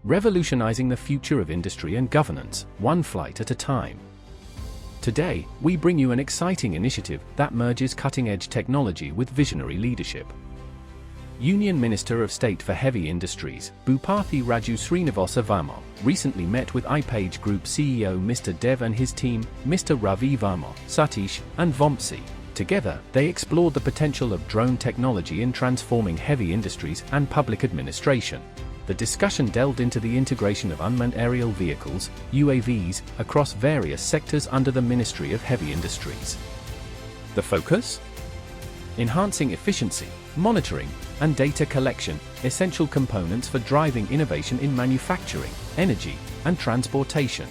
revolutionizing the future of industry and governance, one flight at a time. Today, we bring you an exciting initiative that merges cutting-edge technology with visionary leadership. Union Minister of State for Heavy Industries, BR.Srinivasa Varma, recently met with IPAGE Group CEO Mr. Dev and his team, Mr. Ravi Varma, Satish, and Vamsi. Together, they explored the potential of drone technology in transforming heavy industries and public administration. The discussion delved into the integration of unmanned aerial vehicles, UAVs, across various sectors under the Ministry of Heavy Industries. The focus? Enhancing efficiency, monitoring, and data collection, essential components for driving innovation in manufacturing, energy, and transportation.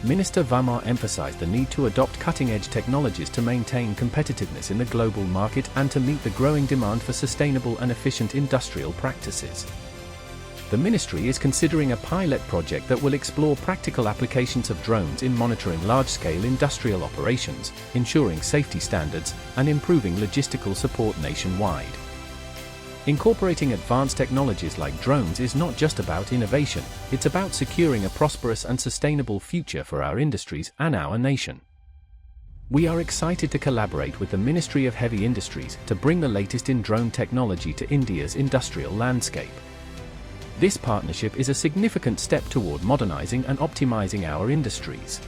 Minister Varma emphasized the need to adopt cutting-edge technologies to maintain competitiveness in the global market and to meet the growing demand for sustainable and efficient industrial practices. The ministry is considering a pilot project that will explore practical applications of drones in monitoring large-scale industrial operations, ensuring safety standards, and improving logistical support nationwide. Incorporating advanced technologies like drones is not just about innovation, it's about securing a prosperous and sustainable future for our industries and our nation. We are excited to collaborate with the Ministry of Heavy Industries to bring the latest in drone technology to India's industrial landscape. This partnership is a significant step toward modernizing and optimizing our industries.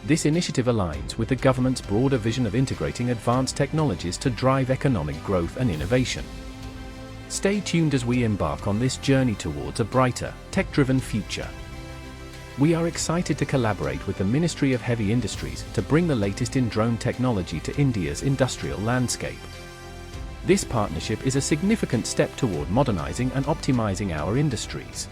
This initiative aligns with the government's broader vision of integrating advanced technologies to drive economic growth and innovation. Stay tuned as we embark on this journey towards a brighter, tech-driven future. We are excited to collaborate with the Ministry of Heavy Industries to bring the latest in drone technology to India's industrial landscape. This partnership is a significant step toward modernizing and optimizing our industries.